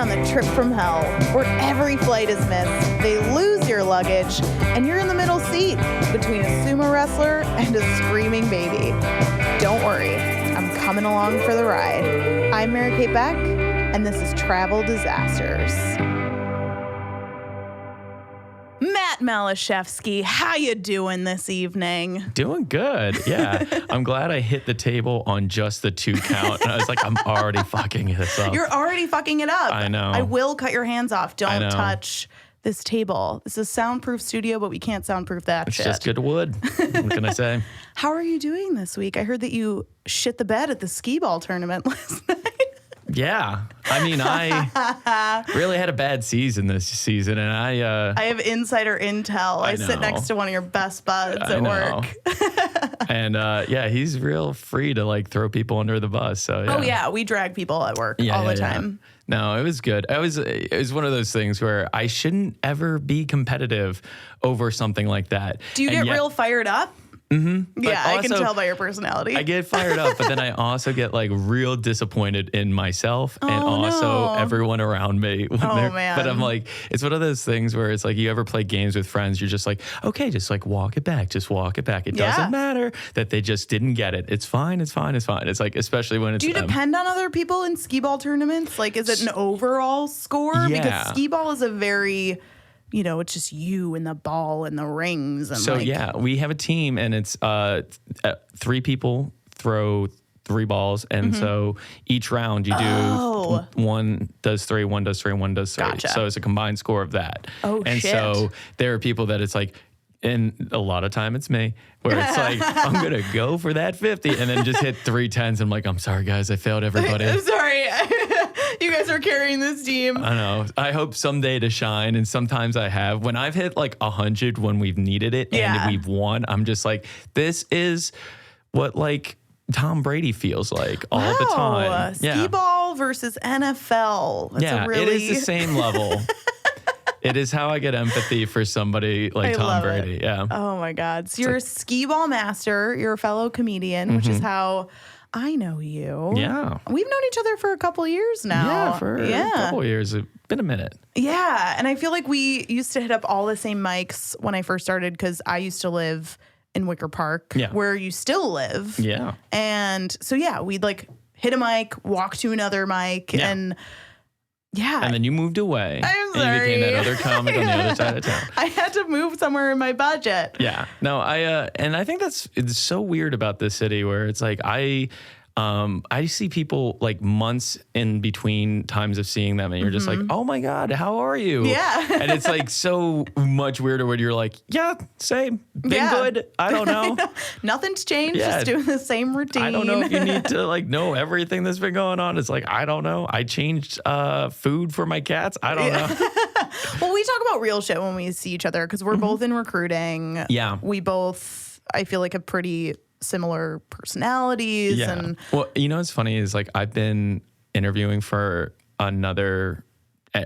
on the trip from hell, where every flight is missed, they lose your luggage, and you're in the middle seat between a sumo wrestler and a screaming baby. Don't worry, I'm coming along for the ride. I'm Mary Kate Beck, and this is Travel Disasters. Matt Maliszewski, how you doing this evening? Doing good, yeah. I'm glad I hit the table on just the 2 count. And I was like, I'm already fucking this up. You're already fucking it up. I know. I will cut your hands off. Don't touch this table. This is a soundproof studio, but we can't soundproof that shit. It's just good wood. What can I say? How are you doing this week? I heard that you shit the bed at the skeeball tournament last night. Yeah. I mean, I really had a bad season this season, and I have insider intel. I sit next to one of your best buds at work. And yeah, he's real free to like throw people under the bus. So yeah. Oh yeah, we drag people at work all the time. No, it was good. It was one of those things where I shouldn't ever be competitive over something like that. Do you get real fired up? Mm-hmm. Yeah, I can tell by your personality. I get fired up, but then I also get like real disappointed in myself and also everyone around me. Man. But I'm like, it's one of those things where it's like you ever play games with friends, you're just like, okay, just like walk it back. Just walk it back. It doesn't matter that they just didn't get it. It's fine. It's fine. It's fine. It's like, especially when it's Do you depend on other people in skee-ball tournaments? Like, is it an overall score? Yeah. Because skee-ball is a very... You know, it's just you and the ball and the rings. And so, yeah, we have a team and it's 3 people throw 3 balls. And so each round you do one does 3, one does 3, one does 3. Gotcha. So it's a combined score of that. And so there are people that it's like, and a lot of time it's me, where it's like, I'm going to go for that 50 and then just hit 3 10s. I'm like, I'm sorry, guys. I failed everybody. I'm sorry. You guys are carrying this team. I know. I hope someday to shine, and sometimes I have. When I've hit like 100 when we've needed it and we've won, I'm just like, this is what like Tom Brady feels like all the time. Skee-ball versus NFL. That's it is the same level. It is how I get empathy for somebody like Tom Brady. Yeah. Oh my God. So you're a skee-ball master. You're a fellow comedian, which is how I know you. Yeah. We've known each other for a couple years now. Yeah, for a couple years. It's been a minute. Yeah. And I feel like we used to hit up all the same mics when I first started because I used to live in Wicker Park, where you still live. Yeah. And so, we'd like hit a mic, walk to another mic, and... Yeah. And then you moved away. I'm sorry. And you became that other comic on the other side of town. I had to move somewhere in my budget. Yeah. No, and I think it's so weird about this city where it's like I see people like months in between times of seeing them and you're just like, oh my God, how are you? Yeah. And it's like so much weirder when you're like, yeah, same. Been good. I don't know. Nothing's changed. Just doing the same routine. I don't know if you need to like know everything that's been going on. It's like, I don't know. I changed food for my cats. I don't know. Well, we talk about real shit when we see each other because we're both in recruiting. Yeah. We both, I feel like, have pretty similar personalities. Yeah. And well, you know what's funny is like I've been interviewing for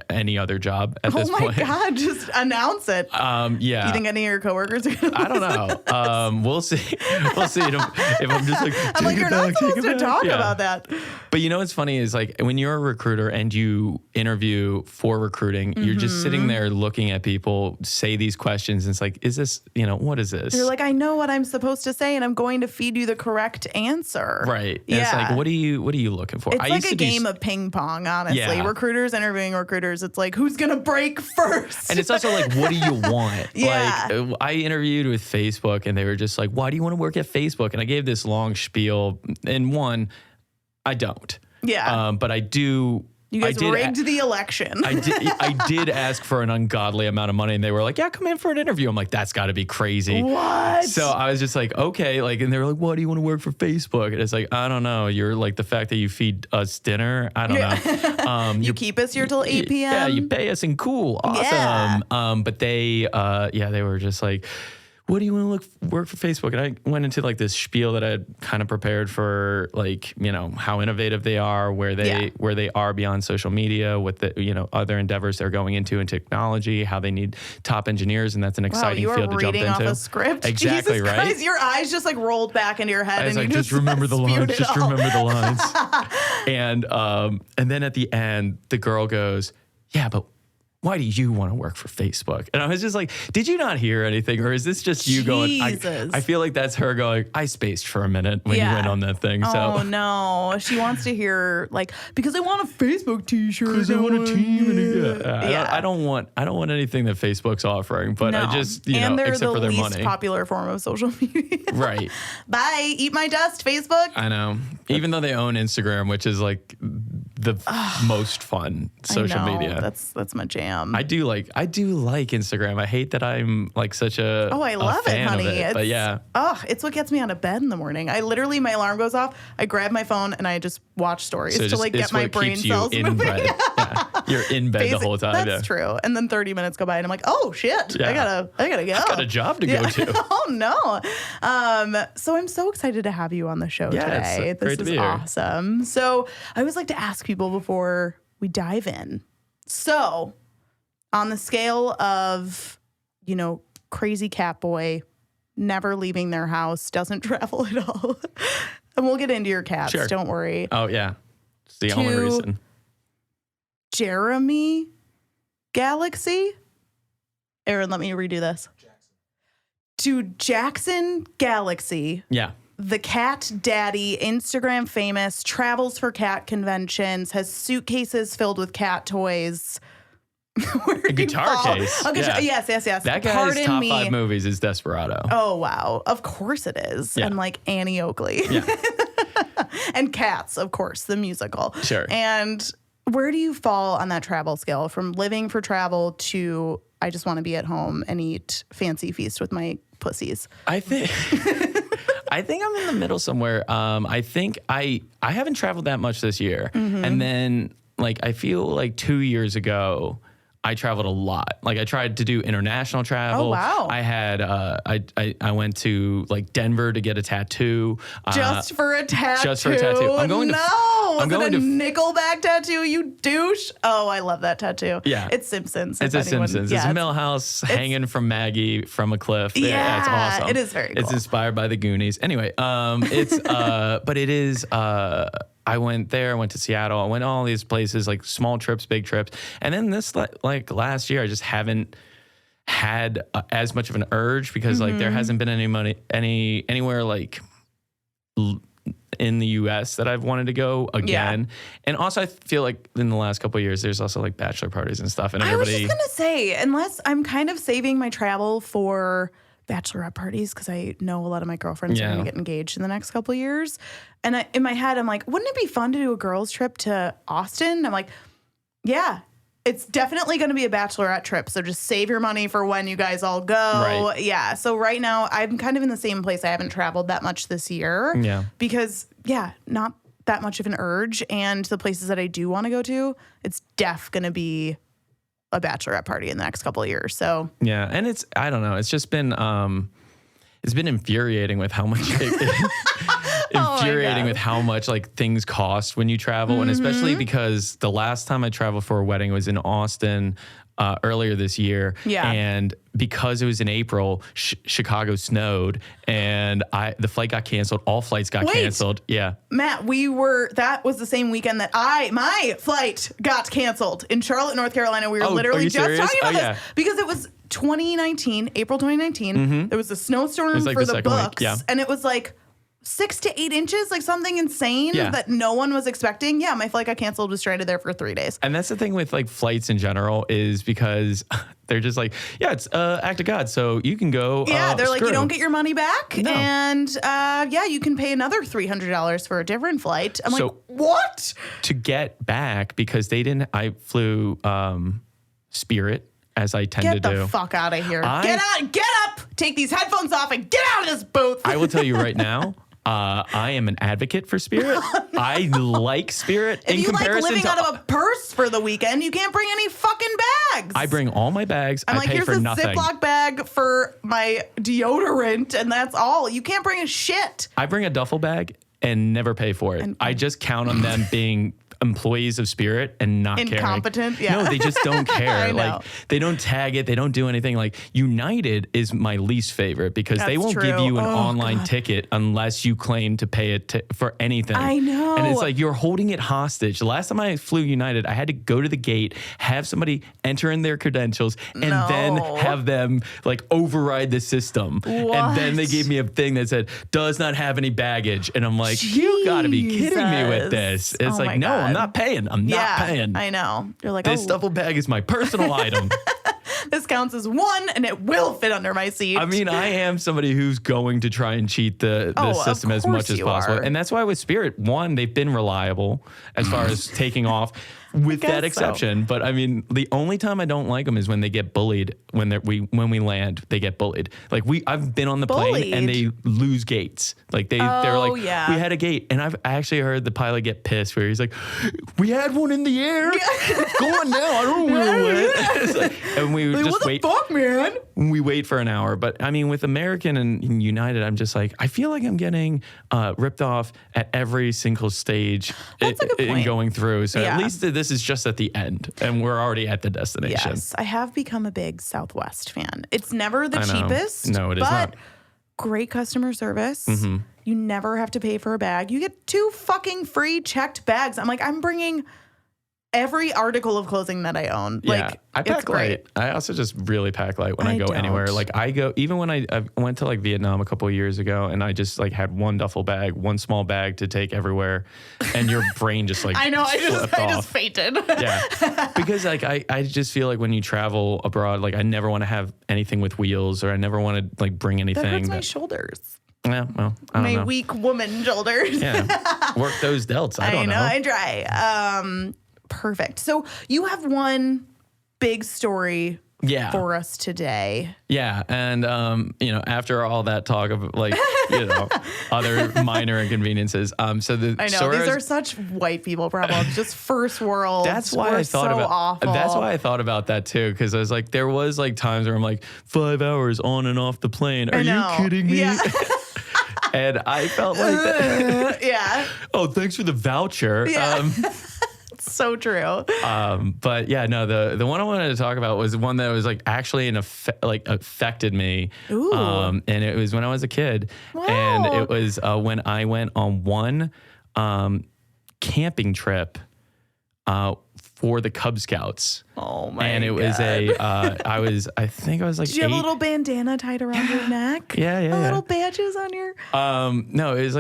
any other job at this point. Oh my God, just announce it. Yeah. Do you think any of your coworkers are going to I don't know. We'll see. We'll see if I'm just like, I'm like, you're not supposed to talk about that. But you know what's funny is like when you're a recruiter and you interview for recruiting, you're just sitting there looking at people say these questions. And it's like, is this, what is this? You're like, I know what I'm supposed to say and I'm going to feed you the correct answer. Right. And it's like, what are you looking for? It's like a game of ping pong, honestly. Yeah. Recruiters interviewing recruiters. It's like, who's going to break first? And it's also like, what do you want? Yeah. Like, I interviewed with Facebook and they were just like, why do you want to work at Facebook? And I gave this long spiel. And one, I don't. Yeah. But I do. You guys rigged the election. I did ask for an ungodly amount of money and they were like, yeah, come in for an interview. I'm like, that's got to be crazy. What? So I was just like, okay. Like, and they were like, why do you want to work for Facebook? And it's like, I don't know. You're like the fact that you feed us dinner. I don't know. You keep us here till 8 p.m. Yeah, you pay us and cool. Awesome. Yeah. But they were just like, what do you want to work for Facebook? And I went into like this spiel that I had kind of prepared for, like, how innovative they are, where they are beyond social media, with the, other endeavors they're going into in technology, how they need top engineers. And that's an exciting field to jump into. You are reading off a script. Exactly. Jesus Christ, your eyes just like rolled back into your head. I was like, just remember the lines. Just remember the lines. And then at the end, the girl goes, yeah, but why do you want to work for Facebook? And I was just like, did you not hear anything? Or is this just you going, I feel like that's her going, I spaced for a minute when you went on that thing. Oh, no. She wants to hear, like, because I want a Facebook t-shirt. Because I want a team. I don't want anything that Facebook's offering, but I just, except for their money. And they're the least popular form of social media. Right. Bye. Eat my dust, Facebook. I know. Even though they own Instagram, which is like the most fun social media. That's my jam. I do like Instagram. I hate that I'm like such a I love it, honey. But yeah. It's what gets me out of bed in the morning. I literally, my alarm goes off. I grab my phone and I just watch stories to like get my brain cells moving. Yeah. You're in bed the whole time. That's true. And then 30 minutes go by and I'm like, oh shit, I gotta go. I've got a job to go to. Oh no. So I'm so excited to have you on the show today. This is awesome. So I always like to ask people before we dive in. So on the scale of, crazy cat boy, never leaving their house, doesn't travel at all. And we'll get into your cats, don't worry. Oh, yeah. It's the only reason. Jeremy Galaxy. Aaron, let me redo this. To Jackson Galaxy. Yeah. The cat daddy, Instagram famous, travels for cat conventions, has suitcases filled with cat toys. A guitar case. Yes. That guy's top 5 movies is Desperado. Oh, wow. Of course it is. Yeah. And like Annie Oakley. Yeah. And Cats, of course, the musical. Sure. And where do you fall on that travel scale from living for travel to I just want to be at home and eat fancy feast with my pussies? I think I'm in the middle somewhere. I think I haven't traveled that much this year. Mm-hmm. And then like I feel like 2 years ago I traveled a lot. Like I tried to do international travel. Oh, wow. I had, I went to like Denver to get a tattoo. Just for a tattoo? Just for a tattoo. I'm going to Nickelback tattoo, you douche? Oh, I love that tattoo. Yeah. It's Simpsons. It's a Simpsons. It's Millhouse hanging from Maggie from a cliff. Yeah. It's awesome. It is very cool. It's inspired by the Goonies. Anyway, but it is, I went there, I went to Seattle, I went to all these places, like small trips, big trips. And then this, like last year, I just haven't had as much of an urge because like there hasn't been anywhere like in the US that I've wanted to go again. Yeah. And also I feel like in the last couple of years, there's also like bachelor parties and stuff. And everybody. I was just going to say, unless I'm kind of saving my travel for bachelorette parties because I know a lot of my girlfriends are going to get engaged in the next couple of years. And in my head, I'm like, wouldn't it be fun to do a girls trip to Austin? I'm like, yeah, it's definitely going to be a bachelorette trip. So just save your money for when you guys all go. Right. Yeah. So right now I'm kind of in the same place. I haven't traveled that much this year. Yeah. Because not that much of an urge. And the places that I do want to go to, it's going to be a bachelorette party in the next couple of years. So yeah. And I don't know. It's just been, it's been infuriating with how much with how much like things cost when you travel. And especially because the last time I traveled for a wedding was in Austin earlier this year. Yeah. And because it was in April, Chicago snowed and the flight got canceled. All flights got canceled. Yeah. Matt, that was the same weekend that my flight got canceled in Charlotte, North Carolina. We were literally just talking about this because it was April 2019. Mm-hmm. There was a snowstorm for the books. Yeah. And it was like 6 to 8 inches, like something insane that no one was expecting. Yeah, my flight got canceled, was stranded there for 3 days. And that's the thing with like flights in general is because they're just like, it's act of God, so you can go. Yeah, they're like, you don't get your money back. No. And you can pay another $300 for a different flight. I'm like, what? To get back, because I flew Spirit, as I tend to do. Get the fuck out of here. Get up, take these headphones off and get out of this booth. I will tell you right now, I am an advocate for Spirit. Oh, no. I like Spirit. If you like living out of a purse for the weekend, you can't bring any fucking bags. I bring all my bags. I pay for nothing. Here's a Ziploc bag for my deodorant, and that's all. You can't bring a shit. I bring a duffel bag and never pay for it. I just count on them being employees of Spirit and not Incompetent, caring. yeah. No, they just don't care. I know. Like they don't tag it. They don't do anything. Like United is my least favorite because they That's won't give true. you an Oh, online ticket unless you claim to pay it for anything. I know. And it's like you're holding it hostage. The last time I flew United, I had to go to the gate, have somebody enter in their credentials, and then have them like override the system. And then they gave me a thing that said, does not have any baggage. And I'm like, you got to be kidding me with this. It's like, no, I'm not paying. I'm not paying. I know. You're like, this duffel bag is my personal item. This counts as one, and it will fit under my seat. I mean, I am somebody who's going to try and cheat the system as much as possible. And that's why with Spirit, one, they've been reliable as far as taking off with that exception. So. But I mean, the only time I don't like them is when they get bullied. When we land, they get bullied. Like I've been on the plane and they lose gates. Like they're like, we had a gate. And I've actually heard the pilot get pissed where he's like, we had one in the air. Go on now. I don't know where it went. Like, and we just what wait. What the fuck, man? We wait for an hour. But I mean, with American and United, I'm just like, I feel like I'm getting ripped off at every single stage in going through. So at least this is just at the end and we're already at the destination. Yes, I have become a big Southwest fan. It's never the cheapest. No, it is not. Great customer service. Mm-hmm. You never have to pay for a bag. You get 2 fucking free checked bags. I'm like, I'm bringing every article of clothing that I own. Yeah, like, I pack light. I also just really pack light when I go anywhere. Like I go, even when I went to like Vietnam a couple of years ago and I just like had one duffel bag, one small bag to take everywhere and your brain just like, I know, I just fainted. Yeah. Because like, I just feel like when you travel abroad, like I never want to have anything with wheels or I never want to like bring anything. That hurts my shoulders. Yeah, well, I don't know. My weak woman shoulders. Yeah. Work those delts. I don't know. I try. Perfect. So you have one big story for us today. Yeah. And, after all that talk of like, other minor inconveniences. So the I know these are such white people problems, just first world. That's why I thought awful. That's why I thought about that too. Cause I was like, there was like times where I'm like 5 hours on and off the plane. Are you kidding me? Yeah. And I felt like that. Yeah. Oh, thanks for the voucher. Yeah. So true. But yeah, no, the one I wanted to talk about was one that was like actually affected me. Ooh. And it was when I was a kid. Wow. And it was when I went on one camping trip for the Cub Scouts. Oh my God. And it was I think I was like, did you have a little bandana tied around your neck? Yeah. Little badges on your. No, it was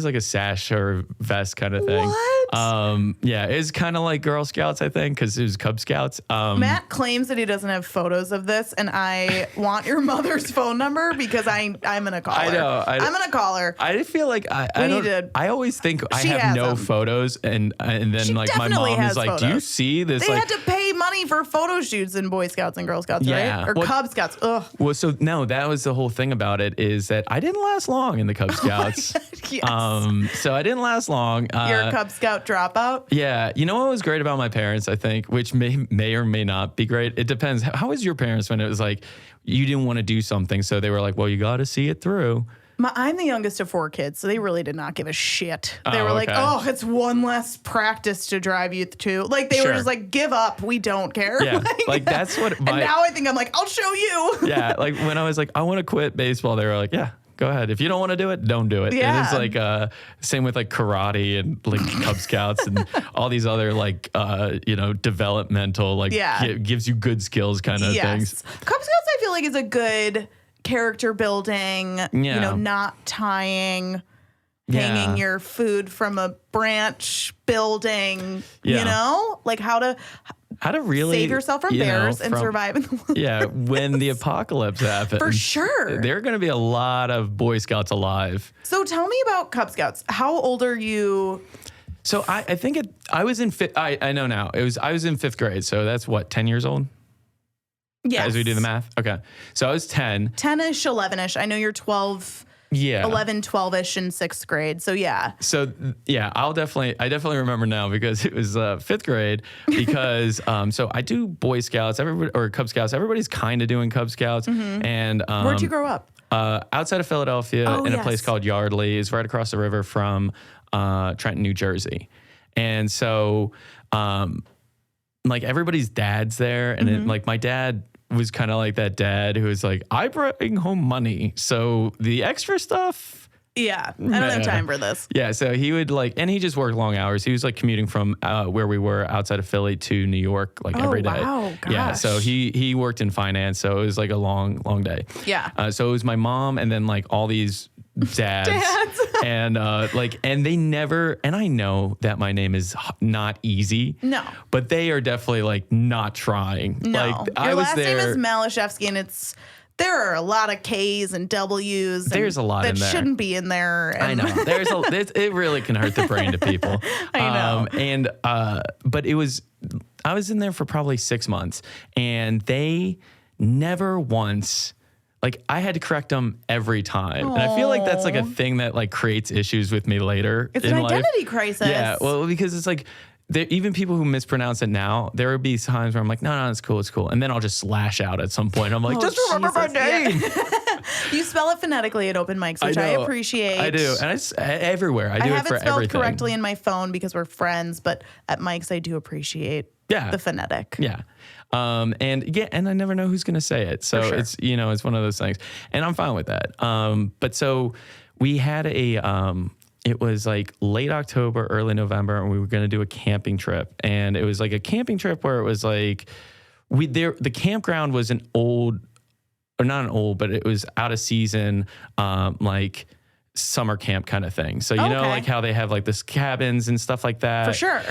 like a sash or vest kind of thing. What? Yeah, it's kind of like Girl Scouts, I think, because it was Cub Scouts. Matt claims that he doesn't have photos of this, and I want your mother's phone number because I'm gonna call her. I know. I'm gonna call her. I feel like I always think I have no photos, and then she like my mom is like, photos. "Do you see this?" They had to pay money for photo shoots in Boy Scouts and Girl Scouts, right? Or Cub Scouts. Ugh. Well, so no, that was the whole thing about it is that I didn't last long in the Cub Scouts. Yes. So I didn't last long. You're a Cub Scout dropout. Yeah, you know what was great about my parents, I think, which may or may not be great. It depends. How was your parents when it was like you didn't want to do something, so they were like, "Well, you got to see it through." I'm the youngest of 4 kids, so they really did not give a shit. They were like, "Oh, it's one less practice to drive you to." Like they were just like, "Give up, we don't care." Yeah, like that's what. And now I think I'm like, "I'll show you." Yeah, like when I was like, "I want to quit baseball," they were like, "Yeah, go ahead. If you don't want to do it, don't do it." Yeah. And it's like same with like karate and like Cub Scouts and all these other like developmental like gives you good skills kind of things. Cub Scouts I feel like is a good character building, not tying, hanging your food from a branch building, like how to really save yourself from bears and survive in the wilderness. Yeah, when the apocalypse happens. For sure. There are going to be a lot of Boy Scouts alive. So tell me about Cub Scouts. How old are you? So I think I was in I know now. I was in 5th grade. So that's what, 10 years old? Yes. As we do the math. Okay. So I was 10. 10-ish, 11-ish. I know you're 12. Yeah. 11, 12-ish in 6th grade. So yeah. So yeah, I definitely remember now because it was 5th grade because so I do Boy Scouts, or Cub Scouts. Everybody's kind of doing Cub Scouts. Mm-hmm. And where'd you grow up? Outside of Philadelphia in a place called Yardley. It's right across the river from Trenton, New Jersey. And so, like everybody's dad's there. And then like my dad was kind of like that dad who was like, I bring home money. So the extra stuff. Yeah. I don't have time for this. Yeah. So he would like, and he just worked long hours. He was like commuting from where we were outside of Philly to New York, like every day. Wow. Gosh. Yeah. So he worked in finance. So it was like a long day. Yeah. So it was my mom and then like all these dads. And and they never, and I know that my name is not easy. No. But they are definitely like not trying. No. Like Your last name is Maliszewski, and there are a lot of K's and W's. There's a lot in there. That shouldn't be in there. I know. It really can hurt the brain to people. I know. But I was in there for probably 6 months, and they never once, like I had to correct them every time. And I feel like that's like a thing that like creates issues with me later It's in an life. identity crisis. Yeah. Well, because it's like, even people who mispronounce it now, there would be times where I'm like, no, it's cool. And then I'll just slash out at some point. I'm like, just remember my name. Yeah. You spell it phonetically at open mics, which I appreciate. I do. And it's everywhere. I do it for everything. I have it spelled correctly in my phone because we're friends, but at mics, I do appreciate the phonetic. Yeah. And I never know who's going to say it. So it's, it's one of those things. And I'm fine with that. But so we had it was like late October, early November, and we were going to do a camping trip. And it was like a camping trip where it was like the campground was an old, or not an old, but it was out of season, like summer camp kind of thing. So, know, like how they have like this cabins and stuff like that. For sure.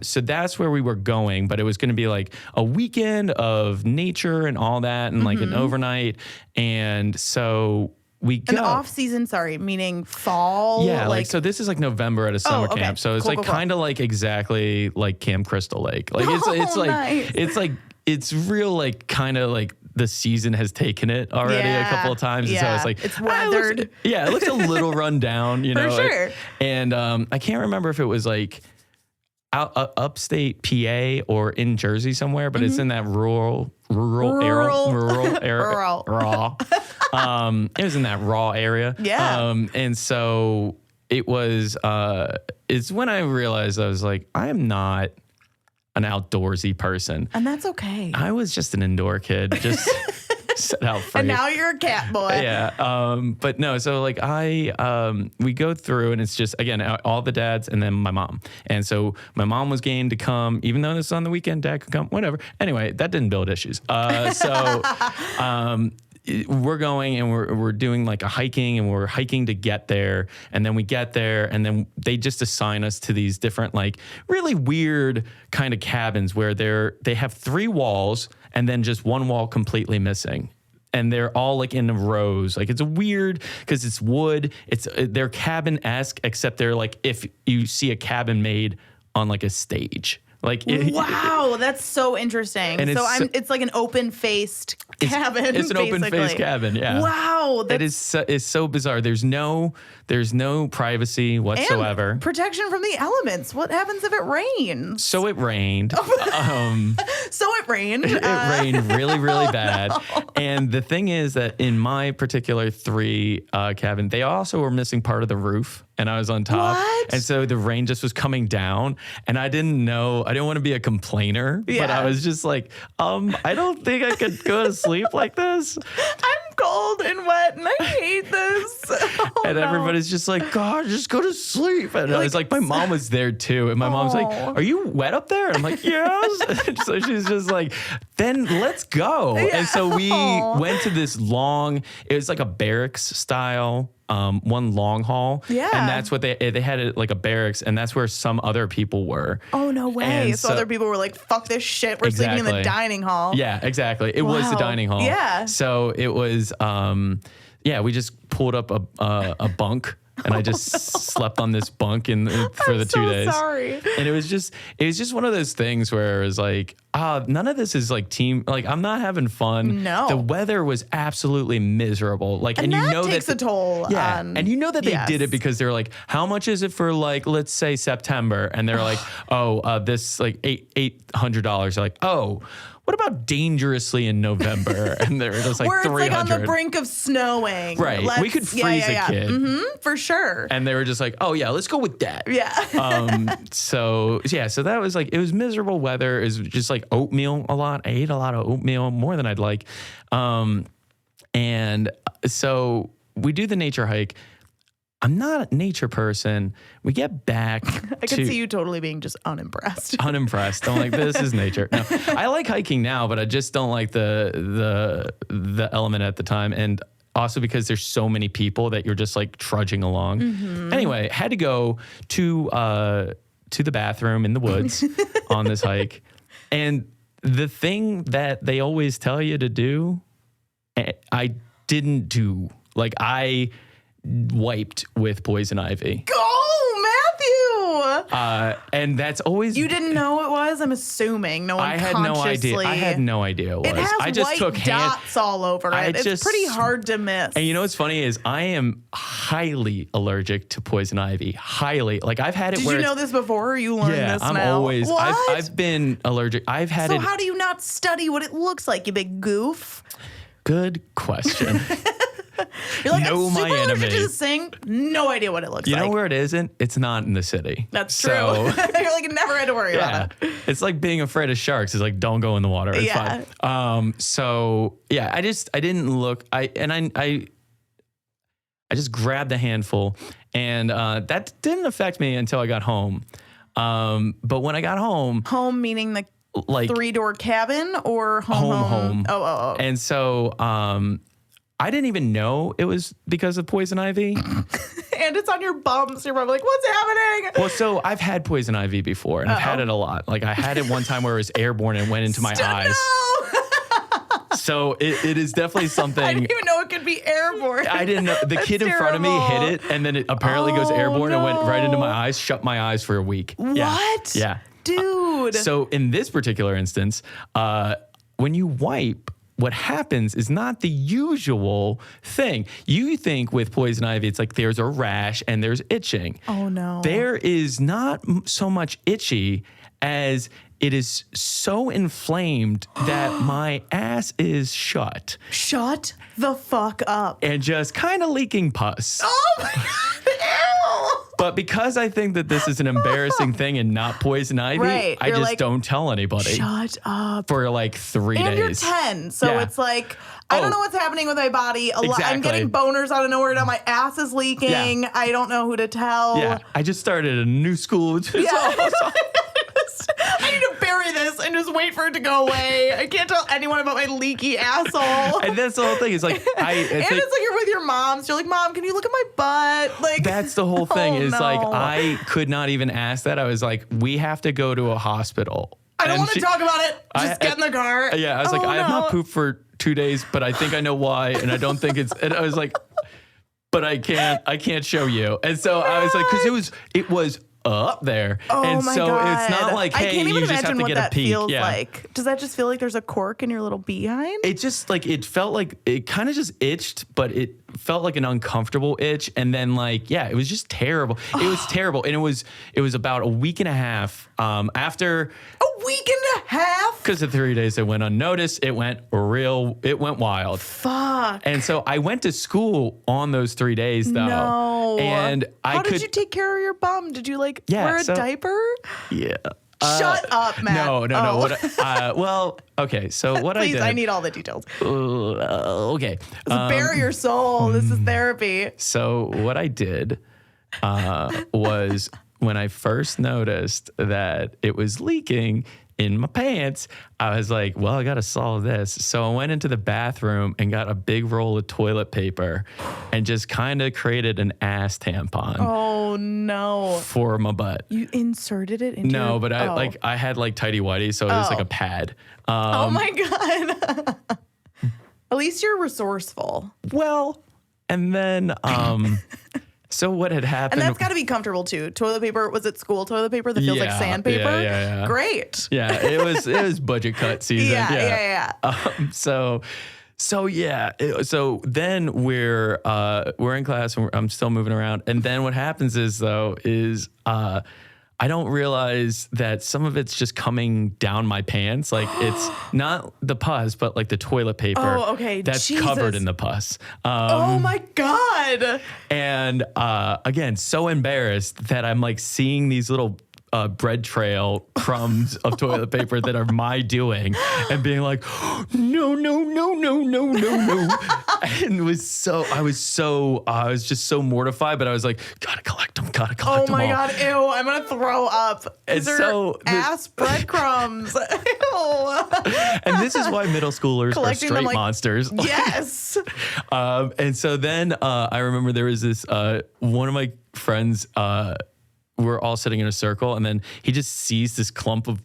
So that's where we were going, but it was going to be like a weekend of nature and all that and like an overnight. And so we go. An off season, meaning fall? Yeah, like so this is like November at a summer camp. So it's cool, kind of like exactly like Camp Crystal Lake. Like it's like nice. it's real like kind of like the season has taken it already a couple of times. And so it's like it's weathered. It looks a little run down, For sure. And I can't remember if it was like upstate PA or in Jersey somewhere, but it's in that rural area. It was in that raw area. Yeah. And so it was, it's when I realized I was like, I am not an outdoorsy person. And that's okay. I was just an indoor kid, just set out free. And now you're a cat boy. Yeah. But no, so like we go through and it's just, again, all the dads and then my mom. And so my mom was game to come, even though this is on the weekend, dad could come, whatever. Anyway, that didn't build issues. We're going and we're doing like a hiking and we're hiking to get there. And then we get there and then they just assign us to these different like really weird kind of cabins where they have 3 walls and then just one wall completely missing. And they're all like in rows. Like it's a weird, because it's wood. They're cabin-esque, except they're like if you see a cabin made on like a stage. Like wow, that's so interesting. And it's like an open-faced cabin. It's an open-faced cabin. Yeah. Wow, it's so bizarre. There's no privacy whatsoever. And protection from the elements. What happens if it rains? So it rained. So it rained. It rained really, really bad. And the thing is that in my particular 3 cabin, they also were missing part of the roof. And I was on top. What? And so the rain just was coming down. And I didn't want to be a complainer. But I was just like, I don't think I could go to sleep like this. I'm cold and wet and I hate this. And everybody's just like, God, just go to sleep. And I was like, my mom was there too. And my mom's like, are you wet up there? And I'm like, yes. And so she's just like, then let's go. Yeah. And so we went to this it was like a barracks style one long hall. Yeah. And that's what they had it like a barracks, and that's where some other people were. Oh, no way. And so other people were like, fuck this shit. We're sleeping in the dining hall. Yeah, exactly. It was the dining hall. Yeah. So it was, we just pulled up a bunk. And I just slept on this bunk for the 2 days. Sorry. And it was just one of those things where it was like, none of this is like team. Like I'm not having fun. No. The weather was absolutely miserable. Like, and that you know takes a toll. Yeah. And you know that they did it because they're like, how much is it for like, let's say September? And they're like, this like $800. They're like, oh. what about dangerously in November? And there were just like Where it's 300. like on the brink of snowing. Right. We could freeze a kid. Mm-hmm, for sure. And they were just like, oh yeah, let's go with that. Yeah. So that was like, it was miserable weather. It was just like oatmeal a lot. I ate a lot of oatmeal, more than I'd like. And so we do the nature hike. I'm not a nature person. We get back. I could see you totally being just unimpressed. Unimpressed. I'm like, this is nature. No, I like hiking now, but I just don't like the element at the time. And also because there's so many people that you're just like trudging along. Mm-hmm. Anyway, had to go to the bathroom in the woods on this hike. And the thing that they always tell you to do, I didn't do. Like, I wiped with poison ivy. Go, Matthew! And that's always... You didn't know it was? I'm assuming. No one I had no idea. I had no idea it was. It has I just white took dots all over it. It's pretty hard to miss. And you know what's funny is I am highly allergic to poison ivy. Highly. Like, I've had it Did where... you know this before or you learned this now? I'm always... What? I've been allergic. I've had it... So how do you not study what it looks like, you big goof? Good question. You're like, know I'm super my allergic to enemy. this thing. No idea what it looks like. You know where it isn't? It's not in the city. That's true. So, You're like, never had to worry about it. It's like being afraid of sharks. It's like, don't go in the water. It's fine. So yeah, I didn't look. I just grabbed a handful, and that didn't affect me until I got home. But when I got home, meaning the like 3-door cabin or home. Oh. And so I didn't even know it was because of poison ivy. And it's on your bum, so you're probably like, what's happening? Well, so I've had poison ivy before, and I've had it a lot. Like, I had it one time where it was airborne and went into my eyes. No! So it is definitely something. I didn't even know it could be airborne. I didn't know. The kid in front of me hit it, and then it apparently goes airborne and went right into my eyes, shut my eyes for a week. What? Yeah. Dude. So in this particular instance, when you wipe, what happens is not the usual thing. You think with poison ivy, it's like there's a rash and there's itching. Oh, no. There is not so much itchy as it is so inflamed that my ass is shut. Shut the fuck up. And just kind of leaking pus. Oh, my God. Ew. But because I think that this is an embarrassing thing and not poison ivy, I just don't tell anybody. Shut up. For like 3 days. And you're 10, so it's like, I don't know what's happening with my body. I'm getting boners out of nowhere now. My ass is leaking. Yeah. I don't know who to tell. Yeah, I just started a new school. I need to bury this and just wait for it to go away. I can't tell anyone about my leaky asshole. And that's the whole thing. It's like it's like you're with your mom. So you're like, Mom, can you look at my butt? Like, that's the whole thing. Like, I could not even ask that. I was like, we have to go to a hospital. I don't want to talk about it. Just get in the car. Yeah, I was like, I have not pooped for 2 days, but I think I know why, and I don't think it's. And I was like, but I can't show you. And so I was like, because it was up there. Oh, and my so God. It's not like, hey, you just have to get a peek. Feels like. Does that just feel like there's a cork in your little behind? It just like, it felt like it kind of just itched, but it felt like an uncomfortable itch. And then like, yeah, it was just terrible. It was terrible. And it was about a week and a half after. A week and a half? Because the 3 days that went unnoticed, it went wild. Fuck. And so I went to school on those 3 days though. No. And How did you take care of your bum? Did you like wear a diaper? Yeah. Shut up, Matt. No. Well, okay. So what Please, I did. I need all the details. Okay. Bare your soul. This is therapy. So what I did was when I first noticed that it was leaking in my pants, I was like, well, I got to solve this. So I went into the bathroom and got a big roll of toilet paper and just kind of created an ass tampon. Oh, no. For my butt. You inserted it into No, but I had like tighty whities, so it was like a pad. Oh, my God. At least you're resourceful. Well, and then... So what had happened? And that's got to be comfortable too. Toilet paper, was it school toilet paper that feels like sandpaper? Yeah. Great. Yeah, it was budget cut season. Yeah. So then we're in class and I'm still moving around. And then what happens is I don't realize that some of it's just coming down my pants. Like it's not the pus, but like the toilet paper. Oh, okay. That's Jesus. covered in the pus. Oh my God. And again, so embarrassed that I'm like seeing these little bread trail crumbs of toilet paper that are my doing and being like, no. And I was just so mortified, but I was like, gotta collect them Oh my all. God. Ew. I'm going to throw up. And These so are ass breadcrumbs. Ew. And this is why middle schoolers Collecting are them straight like- monsters. Yes. And so then I remember there was this, one of my friends, we're all sitting in a circle, and then he just sees this clump of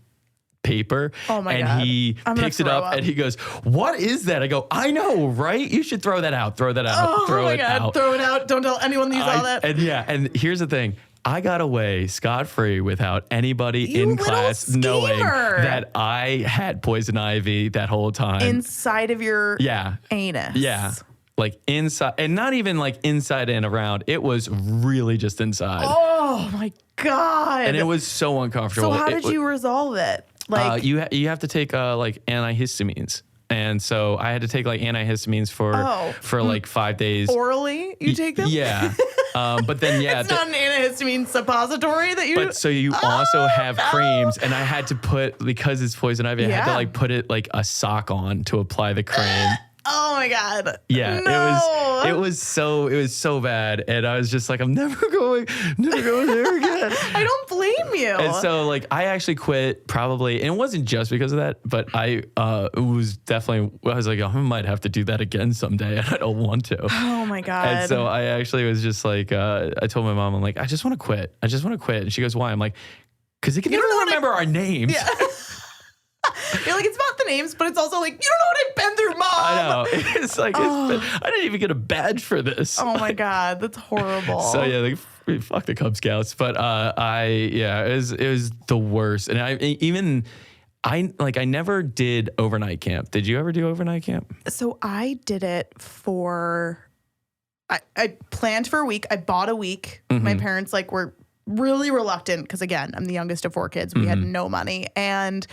paper. Oh my and God. he I'm gonna picks it throw up up. and he goes, what is that? I go, I know, right? You should throw that out. Throw that out. Oh throw my it God. out. Throw it out. Don't tell anyone that you saw that. And here's the thing. I got away scot-free without anybody You in little class knowing schemer. that I had poison ivy that whole time. Inside of your anus. Yeah. Like inside, and not even like inside and around. It was really just inside. Oh my God. And it was so uncomfortable. So how did you resolve it? Like you have to take like antihistamines. And so I had to take like antihistamines for like 5 days. orally, you take them? Yeah. But then, It's not an antihistamine suppository that you. But so you also have creams, and I had to put, because it's poison ivy, I had to Yeah. like put it like a sock on to apply the cream. Oh my God. Yeah, No. it was so bad, and I was just like, I'm never going there again. I don't blame you. And so like I actually quit probably, and it wasn't just because of that, but I was like, I might have to do that again someday, and I don't want to. Oh my God. And so I actually was just like, I told my mom, I'm like, I just want to quit. And she goes, why? I'm like, because you can never remember our names. Yeah. You're like, it's about the names, but it's also like, you don't know what I've been through, Mom. I know. It's like, I didn't even get a badge for this. Oh my God, that's horrible. So yeah, like, fuck the Cub Scouts. But it was the worst. And I never did overnight camp. Did you ever do overnight camp? So I did it I planned for a week. I bought a week. Mm-hmm. My parents were really reluctant because, again, I'm the youngest of 4 kids. We had no money. And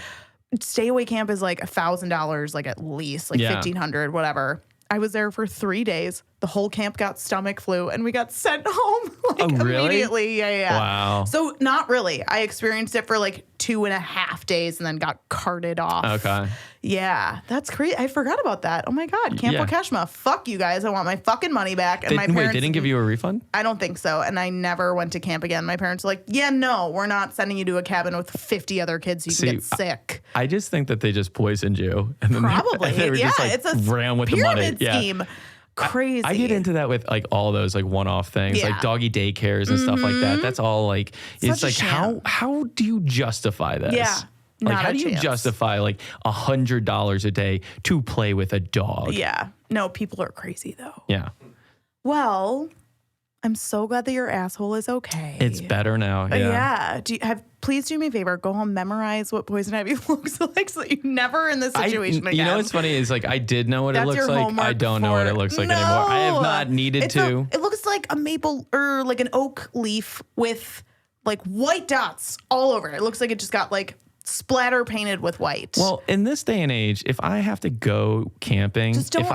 stay away camp is like $1,000, like at least, like $1,500, whatever. I was there for 3 days. The whole camp got stomach flu, and we got sent home really? immediately. Yeah. Wow. So not really. I experienced it for like 2.5 days and then got carted off. Okay. Yeah, that's crazy. I forgot about that. Oh my God, Camp Yeah. Wakeshma. Fuck you guys. I want my fucking money back. And my parents they didn't give you a refund? I don't think so. And I never went to camp again. My parents were like, yeah, no, we're not sending you to a cabin with 50 other kids so you can get sick. I just think that they just poisoned you. And then Probably. they were just like, it's a ran with the money. pyramid scheme. Crazy. I get into that with like all those like one-off things, Yeah. like doggy daycares and stuff like that. That's all like, it's Such a like, sham. how do you justify this? Yeah, Like, not how a do you chance. justify like $100 a day to play with a dog? Yeah. No, people are crazy though. Yeah. Well, I'm so glad that your asshole is okay. It's better now. Yeah. Please do me a favor. Go home, memorize what poison ivy looks like, so that you're never in this situation again. You know what's funny is like I did know what That's it looks your like. homework I don't know what it looks like anymore. I have not needed to. It looks like a maple or like an oak leaf with like white dots all over it. It looks like it just got like splatter painted with white. Well, in this day and age, if I have to go camping, Just don't-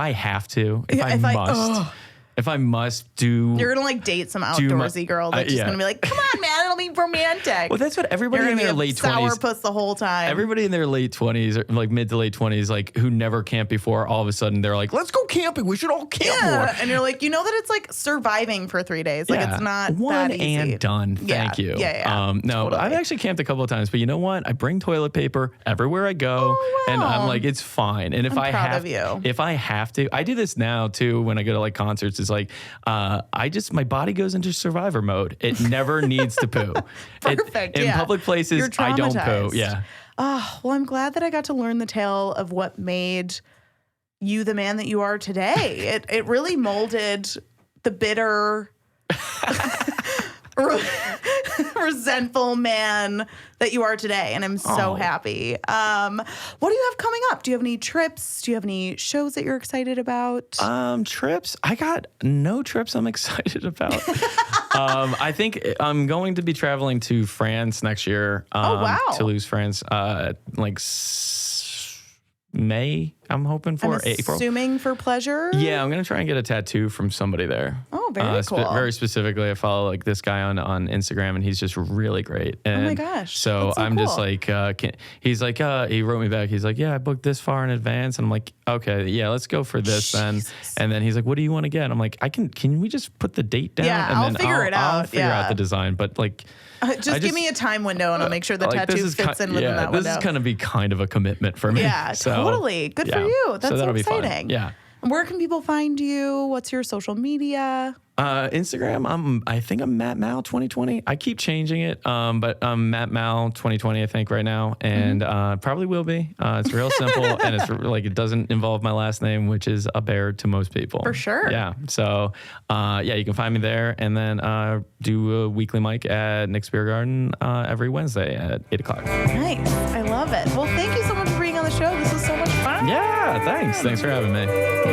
if I must do. You're gonna like date some outdoorsy girl that's just gonna be like, "Come on, man, it'll be romantic." Well, that's what everybody You're in gonna their be a late 20s. sourpuss the whole time. Everybody in their late 20s, or like mid to late 20s, like who never camped before, all of a sudden they're like, let's go camping. We should all camp more. and you're like, you know that it's like surviving for 3 days. Like it's not one that easy. and done. Thank you. Yeah. No, Totally. I've actually camped a couple of times, but you know what? I bring toilet paper everywhere I go, and I'm like, it's fine. And if I'm proud of you. if I have to, I do this now too when I go to like concerts. It's like, my body goes into survivor mode. It never needs to poo. Perfect. In public places, You're I don't poo. traumatized. Yeah. Oh, well, I'm glad that I got to learn the tale of what made you the man that you are today. It really molded the bitter resentful man that you are today. And I'm so happy. What do you have coming up? Do you have any trips? Do you have any shows that you're excited about? Trips? I got no trips I'm excited about. I think I'm going to be traveling to France next year. Toulouse, France. May, I'm hoping for April. Assuming for pleasure? Yeah, I'm going to try and get a tattoo from somebody there. Oh, very cool. Very specifically, I follow like this guy on Instagram, and he's just really great. And oh my gosh. So I'm just like, he's like, he wrote me back. He's like, yeah, I booked this far in advance. And I'm like, okay, yeah, let's go for this then. And then he's like, what do you want to get? I'm like, can we just put the date down? Yeah, and I'll then figure it out. I'll figure out the design. But like, just give me a time window and I'll make sure the tattoo fits in within that window. This is going to be kind of a commitment for me. Yeah, totally. Good for you. That's so exciting. Yeah. Where can people find you? What's your social media? Instagram, I think I'm Matt Mal 2020. I keep changing it, but I'm Matt Mal 2020, I think, right now, and probably will be. It's real simple, and it's like it doesn't involve my last name, which is a bear to most people. For sure. Yeah. So, you can find me there, and then do a weekly mic at Nick's Beer Garden every Wednesday at 8:00. Nice. I love it. Well, thank you so much for being on the show. This was so much fun. Yeah. Thanks for having me.